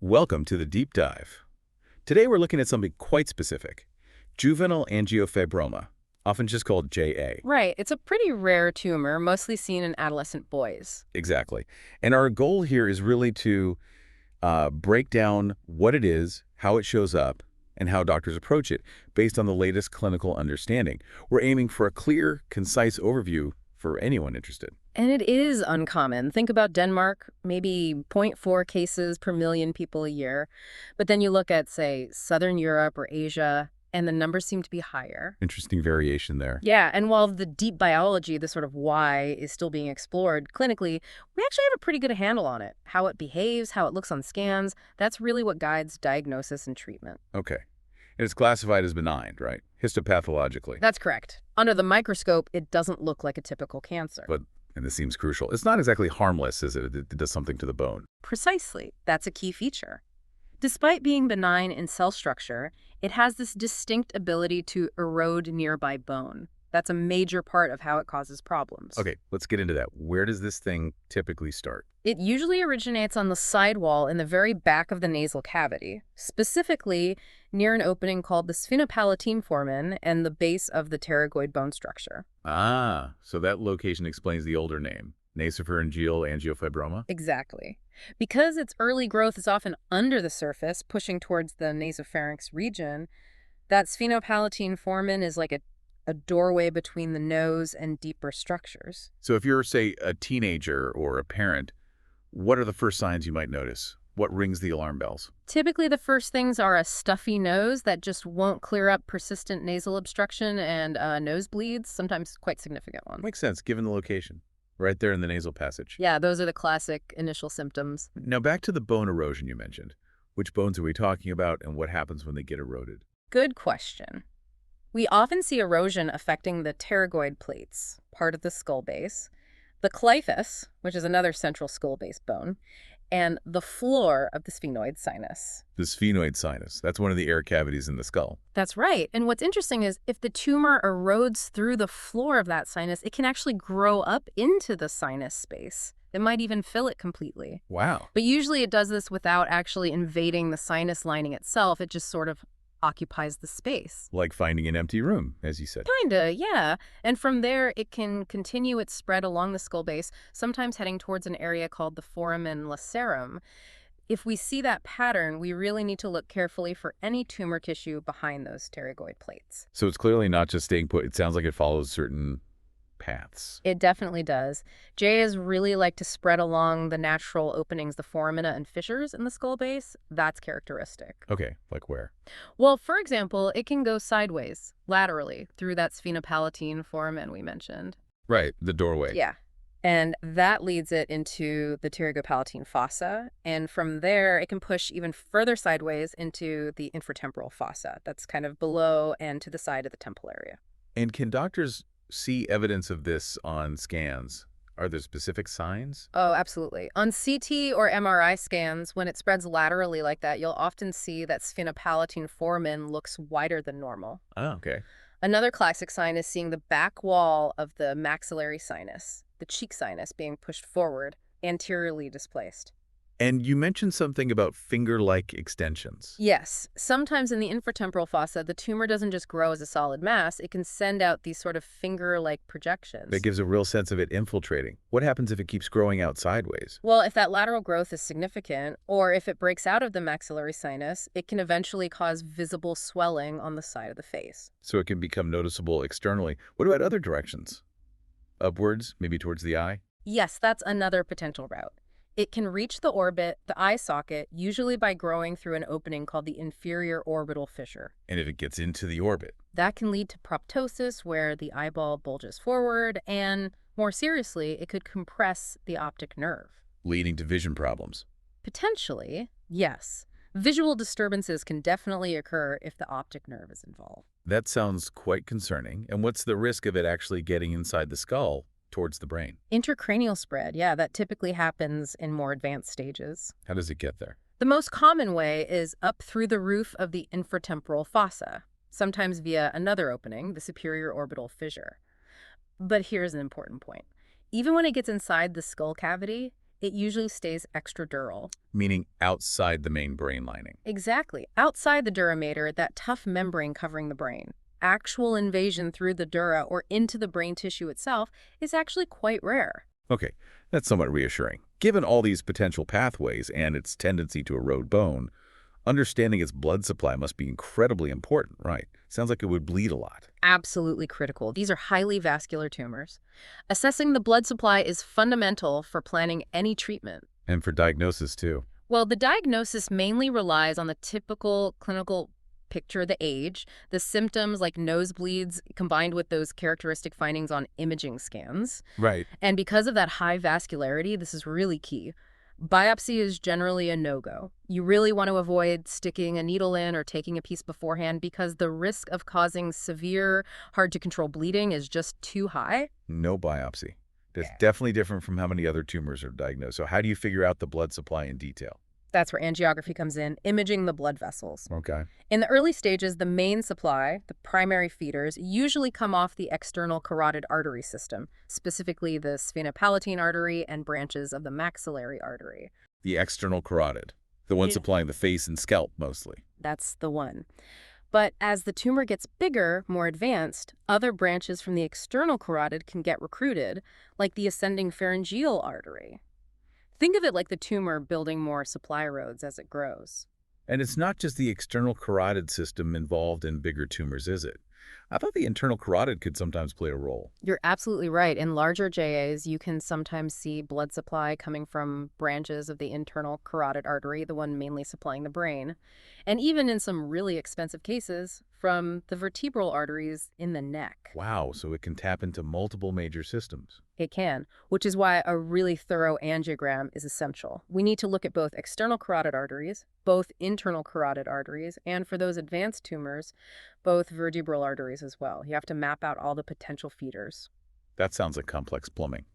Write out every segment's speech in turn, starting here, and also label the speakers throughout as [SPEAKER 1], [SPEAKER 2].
[SPEAKER 1] Welcome to the deep dive. Today we're looking at something quite specific, juvenile angiofibroma, often just called JA.
[SPEAKER 2] Right. It's a pretty rare tumor, mostly seen in adolescent boys.
[SPEAKER 1] Exactly. And our goal here is really to break down what it is, how it shows up, and how doctors approach it based on the latest clinical understanding. We're aiming for a clear, concise overview for anyone interested.
[SPEAKER 2] And it is uncommon. Think about Denmark, maybe zero point 0.4 cases per million people a year. But then you look at, say, Southern Europe or Asia, and the numbers seem to be higher.
[SPEAKER 1] Interesting variation there.
[SPEAKER 2] Yeah, and while the deep biology, the sort of why, is still being explored clinically, we actually have a pretty good handle on it. How it behaves, how it looks on scans, that's really what guides diagnosis and treatment.
[SPEAKER 1] Okay. And it's classified as benign, right? Histopathologically.
[SPEAKER 2] That's correct. Under the microscope, it doesn't look like a typical cancer.
[SPEAKER 1] And this seems crucial, it's not exactly harmless, is it? It does something to the bone.
[SPEAKER 2] Precisely. That's a key feature. Despite being benign in cell structure, it has this distinct ability to erode nearby bone. That's a major part of how it causes problems.
[SPEAKER 1] Okay, let's get into that. Where does this thing typically start?
[SPEAKER 2] It usually originates on the sidewall in the very back of the nasal cavity, specifically near an opening called the sphenopalatine foramen and the base of the pterygoid bone structure.
[SPEAKER 1] Ah, so that location explains the older name, nasopharyngeal angiofibroma?
[SPEAKER 2] Exactly. Because its early growth is often under the surface, pushing towards the nasopharynx region, that sphenopalatine foramen is like a doorway between the nose and deeper structures.
[SPEAKER 1] So if you're, say, a teenager or a parent, what are the first signs you might notice? What rings the alarm bells?
[SPEAKER 2] Typically, the first things are a stuffy nose that just won't clear up, persistent nasal obstruction, and nosebleeds, sometimes quite significant ones.
[SPEAKER 1] Makes sense, given the location. Right there in the nasal passage.
[SPEAKER 2] Yeah, those are the classic initial symptoms.
[SPEAKER 1] Now back to the bone erosion you mentioned. Which bones are we talking about, and what happens when they get eroded?
[SPEAKER 2] Good question. We often see erosion affecting the pterygoid plates, part of the skull base, the clypeus, which is another central skull base bone, and the floor of the sphenoid sinus.
[SPEAKER 1] The sphenoid sinus. That's one of the air cavities in the skull.
[SPEAKER 2] That's right. And what's interesting is if the tumor erodes through the floor of that sinus, it can actually grow up into the sinus space. It might even fill it completely.
[SPEAKER 1] Wow.
[SPEAKER 2] But usually it does this without actually invading the sinus lining itself. It just sort of occupies the space.
[SPEAKER 1] Like finding an empty room, as you said.
[SPEAKER 2] Kinda, yeah. And from there, it can continue its spread along the skull base, sometimes heading towards an area called the foramen lacerum. If we see that pattern, we really need to look carefully for any tumor tissue behind those pterygoid plates.
[SPEAKER 1] So it's clearly not just staying put. It sounds like it follows certain paths.
[SPEAKER 2] It definitely does. JAs really like to spread along the natural openings, the foramina and fissures in the skull base. That's characteristic.
[SPEAKER 1] Okay, like where?
[SPEAKER 2] Well, for example, it can go sideways, laterally, through that sphenopalatine foramen we mentioned.
[SPEAKER 1] Right, the doorway.
[SPEAKER 2] Yeah. And that leads it into the pterygopalatine fossa. And from there, it can push even further sideways into the infratemporal fossa. That's kind of below and to the side of the temple area.
[SPEAKER 1] And can doctors see evidence of this on scans? Are there specific signs?
[SPEAKER 2] Oh, absolutely. On CT or MRI scans, when it spreads laterally like that, you'll often see that sphenopalatine foramen looks wider than normal.
[SPEAKER 1] Oh, okay.
[SPEAKER 2] Another classic sign is seeing the back wall of the maxillary sinus, the cheek sinus, being pushed forward, anteriorly displaced.
[SPEAKER 1] And you mentioned something about finger-like extensions.
[SPEAKER 2] Yes. Sometimes in the infratemporal fossa, the tumor doesn't just grow as a solid mass. It can send out these sort of finger-like projections.
[SPEAKER 1] That gives a real sense of it infiltrating. What happens if it keeps growing out sideways?
[SPEAKER 2] Well, if that lateral growth is significant, or if it breaks out of the maxillary sinus, it can eventually cause visible swelling on the side of the face.
[SPEAKER 1] So it can become noticeable externally. What about other directions? Upwards, maybe towards the eye?
[SPEAKER 2] Yes, that's another potential route. It can reach the orbit, the eye socket, usually by growing through an opening called the inferior orbital fissure.
[SPEAKER 1] And if it gets into the orbit?
[SPEAKER 2] That can lead to proptosis, where the eyeball bulges forward, and more seriously, it could compress the optic nerve.
[SPEAKER 1] Leading to vision problems.
[SPEAKER 2] Potentially, yes. Visual disturbances can definitely occur if the optic nerve is involved.
[SPEAKER 1] That sounds quite concerning. And what's the risk of it actually getting inside the skull towards the brain?
[SPEAKER 2] Intracranial spread, yeah, that typically happens in more advanced stages.
[SPEAKER 1] How does it get there?
[SPEAKER 2] The most common way is up through the roof of the infratemporal fossa, sometimes via another opening, the superior orbital fissure. But here's an important point. Even when it gets inside the skull cavity, It usually stays extradural.
[SPEAKER 1] Meaning outside the main brain lining.
[SPEAKER 2] Exactly. Outside the dura mater, that tough membrane covering the brain. Actual invasion through the dura or into the brain tissue itself is actually quite rare.
[SPEAKER 1] Okay, that's somewhat reassuring. Given all these potential pathways and its tendency to erode bone, understanding its blood supply must be incredibly important, right? Sounds like it would bleed a lot.
[SPEAKER 2] Absolutely critical. These are highly vascular tumors. Assessing the blood supply is fundamental for planning any treatment.
[SPEAKER 1] And for diagnosis, too.
[SPEAKER 2] Well, the diagnosis mainly relies on the typical clinical picture, the age, the symptoms like nosebleeds combined with those characteristic findings on imaging scans.
[SPEAKER 1] Right.
[SPEAKER 2] And because of that high vascularity, this is really key. Biopsy is generally a no-go. You really want to avoid sticking a needle in or taking a piece beforehand because the risk of causing severe, hard-to-control bleeding is just too high.
[SPEAKER 1] No biopsy. That's
[SPEAKER 2] Yeah.
[SPEAKER 1] definitely different from how many other tumors are diagnosed. So how do you figure out the blood supply in detail?
[SPEAKER 2] That's where angiography comes in, imaging the blood vessels.
[SPEAKER 1] Okay.
[SPEAKER 2] In the early stages, the main supply, the primary feeders, usually come off the external carotid artery system, specifically the sphenopalatine artery and branches of the maxillary artery.
[SPEAKER 1] The external carotid. The one
[SPEAKER 2] Yeah.
[SPEAKER 1] supplying the face and scalp, mostly.
[SPEAKER 2] That's the one. But as the tumor gets bigger, more advanced, other branches from the external carotid can get recruited, like the ascending pharyngeal artery. Think of it like the tumor building more supply roads as it grows.
[SPEAKER 1] And it's not just the external carotid system involved in bigger tumors, is it? I thought the internal carotid could sometimes play a role.
[SPEAKER 2] You're absolutely right. In larger JAs, you can sometimes see blood supply coming from branches of the internal carotid artery, the one mainly supplying the brain. And even in some really expensive cases, from the vertebral arteries in the neck.
[SPEAKER 1] Wow, so it can tap into multiple major systems.
[SPEAKER 2] It can, which is why a really thorough angiogram is essential. We need to look at both external carotid arteries, both internal carotid arteries, and for those advanced tumors, both vertebral arteries as well. You have to map out all the potential feeders.
[SPEAKER 1] That sounds like complex plumbing.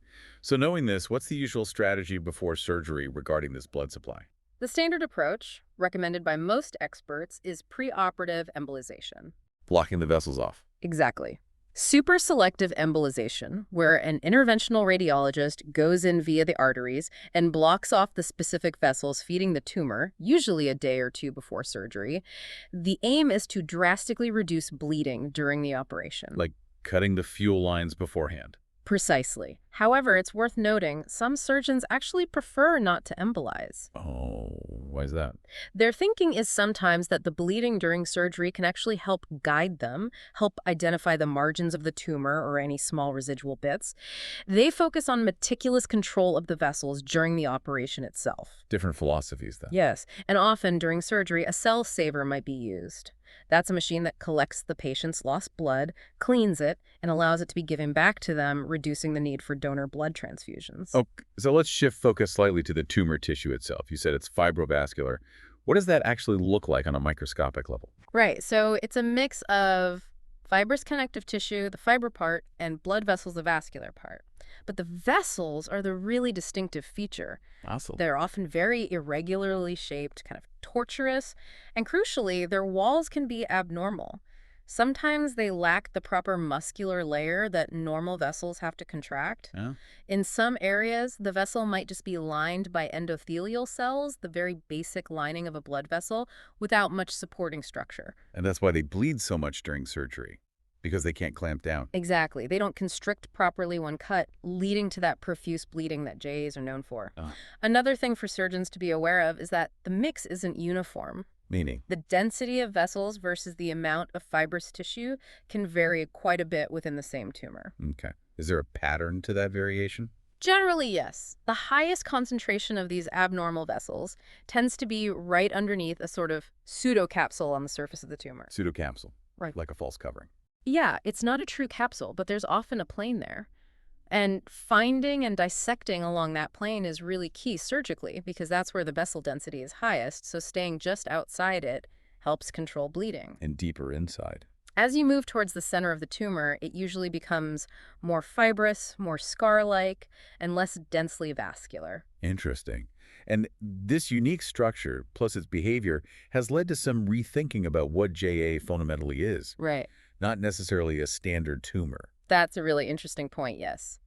[SPEAKER 1] So knowing this, what's the usual strategy before surgery regarding this blood supply?
[SPEAKER 2] The standard approach, recommended by most experts, is preoperative embolization.
[SPEAKER 1] Blocking the vessels off.
[SPEAKER 2] Exactly. Super selective embolization, where an interventional radiologist goes in via the arteries and blocks off the specific vessels feeding the tumor, usually a day or two before surgery. The aim is to drastically reduce bleeding during the operation.
[SPEAKER 1] Like cutting the fuel lines beforehand.
[SPEAKER 2] Precisely. However, it's worth noting, some surgeons actually prefer not to embolize.
[SPEAKER 1] Oh, why is that?
[SPEAKER 2] Their thinking is sometimes that the bleeding during surgery can actually help guide them, help identify the margins of the tumor or any small residual bits. They focus on meticulous control of the vessels during the operation itself.
[SPEAKER 1] Different philosophies, then.
[SPEAKER 2] Yes, and often during surgery, a cell saver might be used. That's a machine that collects the patient's lost blood, cleans it, and allows it to be given back to them, reducing the need for donor blood transfusions.
[SPEAKER 1] Oh, so let's shift focus slightly to the tumor tissue itself. You said it's fibrovascular. What does that actually look like on a microscopic level?
[SPEAKER 2] Right, so it's a mix of fibrous connective tissue, the fiber part, and blood vessels, the vascular part. But the vessels are the really distinctive feature.
[SPEAKER 1] Awesome.
[SPEAKER 2] They're often very irregularly shaped, kind of tortuous, and crucially, their walls can be abnormal. Sometimes they lack the proper muscular layer that normal vessels have to contract.
[SPEAKER 1] Yeah.
[SPEAKER 2] In some areas, the vessel might just be lined by endothelial cells, the very basic lining of a blood vessel, without much supporting structure.
[SPEAKER 1] And that's why they bleed so much during surgery, because they can't clamp down.
[SPEAKER 2] Exactly. They don't constrict properly when cut, leading to that profuse bleeding that JAs are known for.
[SPEAKER 1] Oh.
[SPEAKER 2] Another thing for surgeons to be aware of is that the mix isn't uniform.
[SPEAKER 1] Meaning?
[SPEAKER 2] The density of vessels versus the amount of fibrous tissue can vary quite a bit within the same tumor.
[SPEAKER 1] Okay. Is there a pattern to that variation?
[SPEAKER 2] Generally, yes. The highest concentration of these abnormal vessels tends to be right underneath a sort of pseudocapsule on the surface of the tumor.
[SPEAKER 1] Pseudocapsule.
[SPEAKER 2] Right.
[SPEAKER 1] Like a false covering.
[SPEAKER 2] Yeah, it's not a true capsule, but there's often a plane there. And finding and dissecting along that plane is really key surgically because that's where the vessel density is highest, so staying just outside it helps control bleeding.
[SPEAKER 1] And deeper inside.
[SPEAKER 2] As you move towards the center of the tumor, it usually becomes more fibrous, more scar-like, and less densely vascular.
[SPEAKER 1] Interesting. And this unique structure, plus its behavior, has led to some rethinking about what JA fundamentally is.
[SPEAKER 2] Right.
[SPEAKER 1] Not necessarily a standard tumor.
[SPEAKER 2] That's a really interesting point, yes.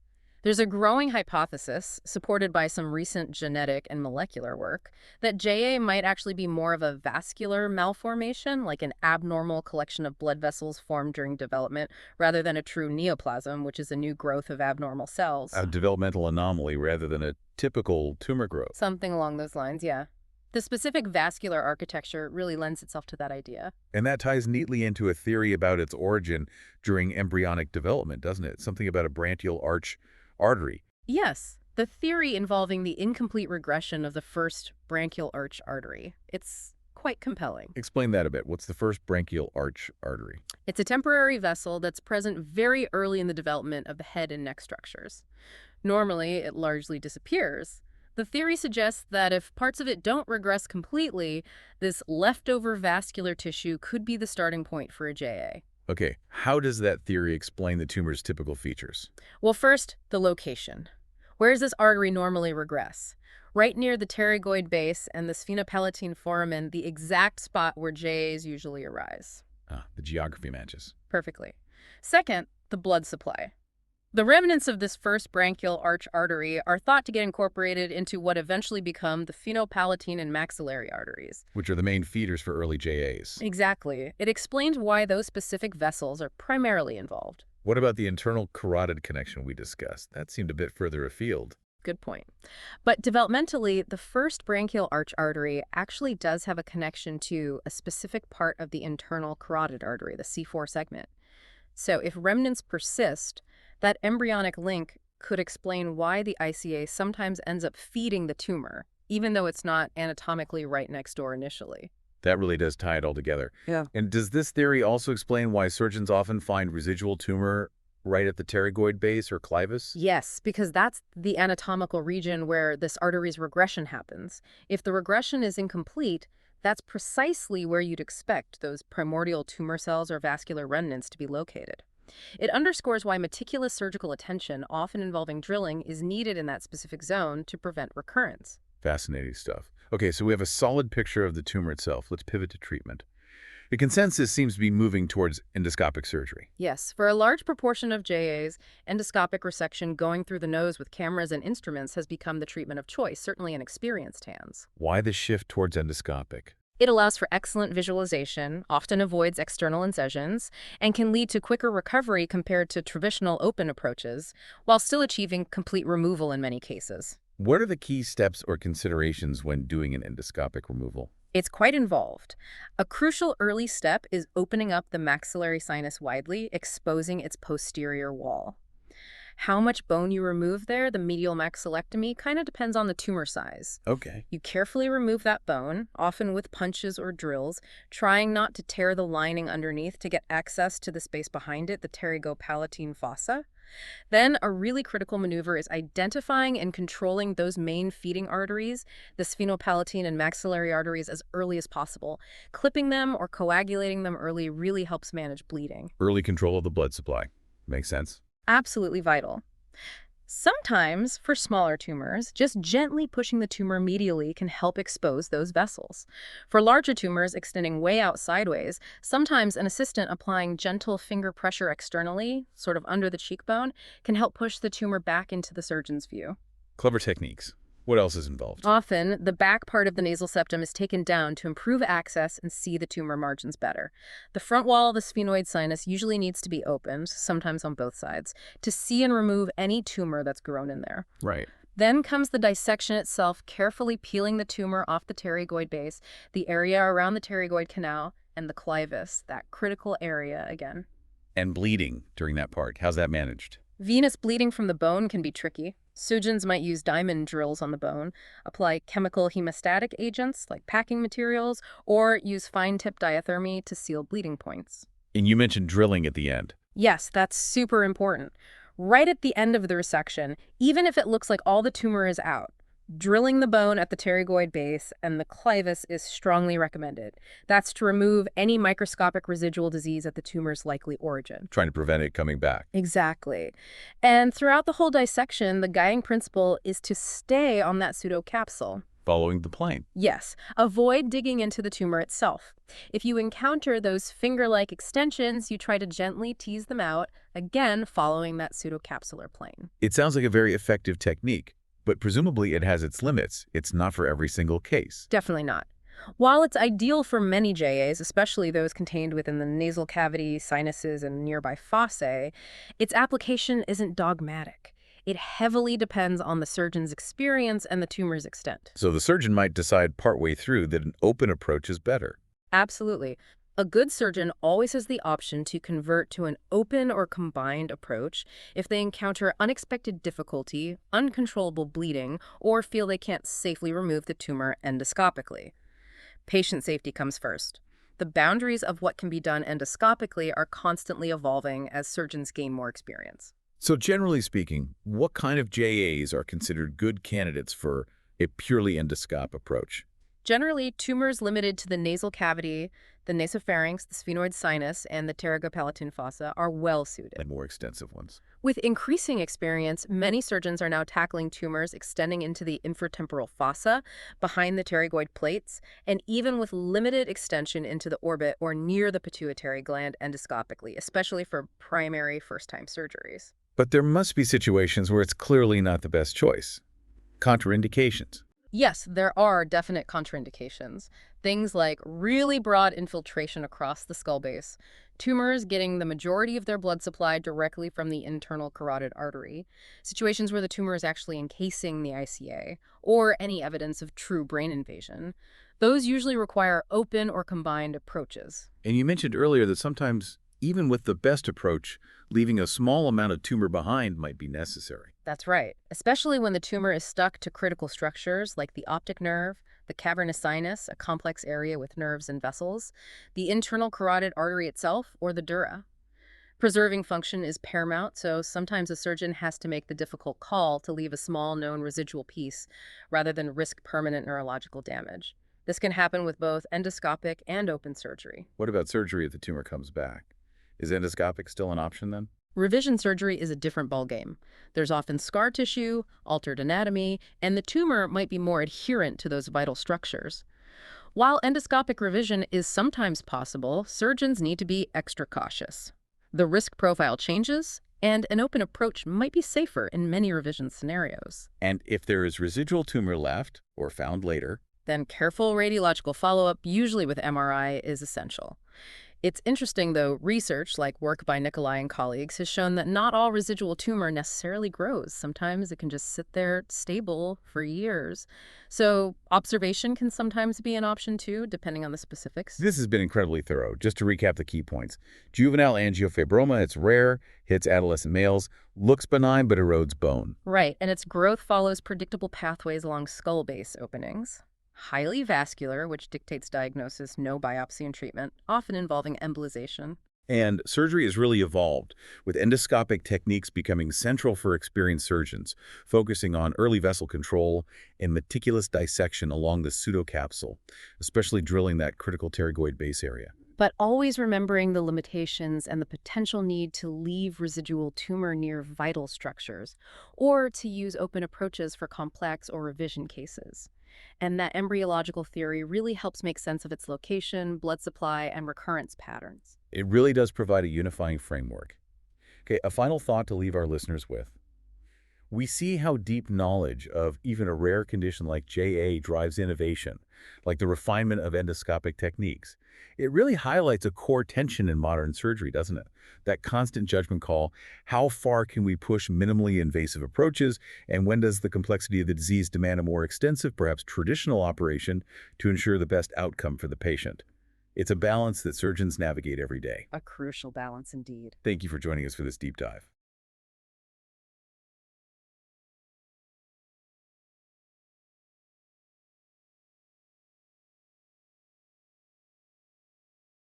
[SPEAKER 2] There's a growing hypothesis, supported by some recent genetic and molecular work, that JA might actually be more of a vascular malformation, like an abnormal collection of blood vessels formed during development, rather than a true neoplasm, which is a new growth of abnormal cells.
[SPEAKER 1] A developmental anomaly rather than a typical tumor growth.
[SPEAKER 2] Something along those lines, yeah. The specific vascular architecture really lends itself to that idea.
[SPEAKER 1] And that ties neatly into a theory about its origin during embryonic development, doesn't it? Something about a branchial arch artery.
[SPEAKER 2] Yes, the theory involving the incomplete regression of the first branchial arch artery. It's quite compelling.
[SPEAKER 1] Explain that a bit. What's the first branchial arch artery?
[SPEAKER 2] It's a temporary vessel that's present very early in the development of the head and neck structures. Normally, it largely disappears. The theory suggests that if parts of it don't regress completely, this leftover vascular tissue could be the starting point for a JA.
[SPEAKER 1] Okay, how does that theory explain the tumor's typical features?
[SPEAKER 2] Well, first, the location. Where does this artery normally regress? Right near the pterygoid base and the sphenopalatine foramen, the exact spot where JAs usually arise.
[SPEAKER 1] The geography matches.
[SPEAKER 2] Perfectly. Second, the blood supply. The remnants of this first branchial arch artery are thought to get incorporated into what eventually become the phenopalatine and maxillary arteries.
[SPEAKER 1] Which are the main feeders for early JAs.
[SPEAKER 2] Exactly. It explains why those specific vessels are primarily involved.
[SPEAKER 1] What about the internal carotid connection we discussed? That seemed a bit further afield.
[SPEAKER 2] Good point. But developmentally, the first branchial arch artery actually does have a connection to a specific part of the internal carotid artery, the C4 segment. So if remnants persist, that embryonic link could explain why the ICA sometimes ends up feeding the tumor, even though it's not anatomically right next door initially.
[SPEAKER 1] That really does tie it all together.
[SPEAKER 2] Yeah.
[SPEAKER 1] And does this theory also explain why surgeons often find residual tumor right at the pterygoid base or clivus?
[SPEAKER 2] Yes, because that's the anatomical region where this artery's regression happens. If the regression is incomplete, that's precisely where you'd expect those primordial tumor cells or vascular remnants to be located. It underscores why meticulous surgical attention, often involving drilling, is needed in that specific zone to prevent recurrence.
[SPEAKER 1] Fascinating stuff. Okay, so we have a solid picture of the tumor itself. Let's pivot to treatment. The consensus seems to be moving towards endoscopic surgery.
[SPEAKER 2] Yes, for a large proportion of JAs, endoscopic resection going through the nose with cameras and instruments has become the treatment of choice, certainly in experienced hands.
[SPEAKER 1] Why the shift towards endoscopic?
[SPEAKER 2] It allows for excellent visualization, often avoids external incisions, and can lead to quicker recovery compared to traditional open approaches, while still achieving complete removal in many cases.
[SPEAKER 1] What are the key steps or considerations when doing an endoscopic removal?
[SPEAKER 2] It's quite involved. A crucial early step is opening up the maxillary sinus widely, exposing its posterior wall. How much bone you remove there, the medial maxillectomy, kind of depends on the tumor size.
[SPEAKER 1] Okay.
[SPEAKER 2] You carefully remove that bone, often with punches or drills, trying not to tear the lining underneath to get access to the space behind it, the pterygopalatine fossa. Then a really critical maneuver is identifying and controlling those main feeding arteries, the sphenopalatine and maxillary arteries, as early as possible. Clipping them or coagulating them early really helps manage bleeding.
[SPEAKER 1] Early control of the blood supply. Makes sense.
[SPEAKER 2] Absolutely vital. Sometimes, for smaller tumors, just gently pushing the tumor medially can help expose those vessels. For larger tumors extending way out sideways, sometimes an assistant applying gentle finger pressure externally, sort of under the cheekbone, can help push the tumor back into the surgeon's view.
[SPEAKER 1] Clever techniques. What else is involved?
[SPEAKER 2] Often, the back part of the nasal septum is taken down to improve access and see the tumor margins better. The front wall of the sphenoid sinus usually needs to be opened, sometimes on both sides, to see and remove any tumor that's grown in there.
[SPEAKER 1] Right.
[SPEAKER 2] Then comes the dissection itself, carefully peeling the tumor off the pterygoid base, the area around the pterygoid canal, and the clivus, that critical area again.
[SPEAKER 1] And bleeding during that part. How's that managed?
[SPEAKER 2] Venous bleeding from the bone can be tricky. Surgeons might use diamond drills on the bone, apply chemical hemostatic agents like packing materials, or use fine-tip diathermy to seal bleeding points.
[SPEAKER 1] And you mentioned drilling at the end.
[SPEAKER 2] Yes, that's super important. Right at the end of the resection, even if it looks like all the tumor is out, drilling the bone at the pterygoid base and the clivus is strongly recommended. That's to remove any microscopic residual disease at the tumor's likely origin.
[SPEAKER 1] Trying to prevent it coming back.
[SPEAKER 2] Exactly. And throughout the whole dissection, the guiding principle is to stay on that pseudocapsule.
[SPEAKER 1] Following the plane.
[SPEAKER 2] Yes, avoid digging into the tumor itself. If you encounter those finger-like extensions, you try to gently tease them out, again following that pseudocapsular plane.
[SPEAKER 1] It sounds like a very effective technique, but presumably it has its limits. It's not for every single case.
[SPEAKER 2] Definitely not. While it's ideal for many JAs, especially those contained within the nasal cavity, sinuses, and nearby fossae, its application isn't dogmatic. It heavily depends on the surgeon's experience and the tumor's extent.
[SPEAKER 1] So the surgeon might decide partway through that an open approach is better.
[SPEAKER 2] Absolutely. A good surgeon always has the option to convert to an open or combined approach if they encounter unexpected difficulty, uncontrollable bleeding, or feel they can't safely remove the tumor endoscopically. Patient safety comes first. The boundaries of what can be done endoscopically are constantly evolving as surgeons gain more experience.
[SPEAKER 1] So generally speaking, what kind of JAs are considered good candidates for a purely endoscope approach?
[SPEAKER 2] Generally, tumors limited to the nasal cavity, the nasopharynx, the sphenoid sinus, and the pterygopalatine fossa are well suited.
[SPEAKER 1] And more extensive ones.
[SPEAKER 2] With increasing experience, many surgeons are now tackling tumors extending into the infratemporal fossa, behind the pterygoid plates, and even with limited extension into the orbit or near the pituitary gland endoscopically, especially for primary first-time surgeries.
[SPEAKER 1] But there must be situations where it's clearly not the best choice. Contraindications.
[SPEAKER 2] Yes, there are definite contraindications. Things like really broad infiltration across the skull base, tumors getting the majority of their blood supply directly from the internal carotid artery, situations where the tumor is actually encasing the ICA, or any evidence of true brain invasion. Those usually require open or combined approaches.
[SPEAKER 1] And you mentioned earlier that sometimes, even with the best approach, leaving a small amount of tumor behind might be necessary.
[SPEAKER 2] That's right, especially when the tumor is stuck to critical structures like the optic nerve, the cavernous sinus, a complex area with nerves and vessels, the internal carotid artery itself, or the dura. Preserving function is paramount, so sometimes a surgeon has to make the difficult call to leave a small known residual piece rather than risk permanent neurological damage. This can happen with both endoscopic and open surgery.
[SPEAKER 1] What about surgery if the tumor comes back? Is endoscopic still an option then?
[SPEAKER 2] Revision surgery is a different ballgame. There's often scar tissue, altered anatomy, and the tumor might be more adherent to those vital structures. While endoscopic revision is sometimes possible, surgeons need to be extra cautious. The risk profile changes, and an open approach might be safer in many revision scenarios.
[SPEAKER 1] And if there is residual tumor left, or found later,
[SPEAKER 2] Then careful radiological follow-up, usually with MRI, is essential. It's interesting, though, research, like work by Nikolai and colleagues, has shown that not all residual tumor necessarily grows. Sometimes it can just sit there stable for years. So observation can sometimes be an option, too, depending on the specifics.
[SPEAKER 1] this has been incredibly thorough. Just to recap the key points. Juvenile angiofibroma, it's rare, hits adolescent males, looks benign but erodes bone.
[SPEAKER 2] Right, and its growth follows predictable pathways along skull base openings. Highly vascular, which dictates diagnosis, no biopsy and treatment, often involving embolization.
[SPEAKER 1] And surgery has really evolved, with endoscopic techniques becoming central for experienced surgeons, focusing on early vessel control and meticulous dissection along the pseudocapsule, especially drilling that critical pterygoid base area.
[SPEAKER 2] But always remembering the limitations and the potential need to leave residual tumor near vital structures, or to use open approaches for complex or revision cases. And that embryological theory really helps make sense of its location, blood supply, and recurrence patterns.
[SPEAKER 1] It really does provide a unifying framework. Okay, a final thought to leave our listeners with. We see how deep knowledge of even a rare condition like JA drives innovation, like the refinement of endoscopic techniques. It really highlights a core tension in modern surgery, doesn't it? That constant judgment call, how far can we push minimally invasive approaches, and when does the complexity of the disease demand a more extensive, perhaps traditional operation to ensure the best outcome for the patient? It's a balance that surgeons navigate every day.
[SPEAKER 2] A crucial balance indeed.
[SPEAKER 1] Thank you for joining us for this deep dive.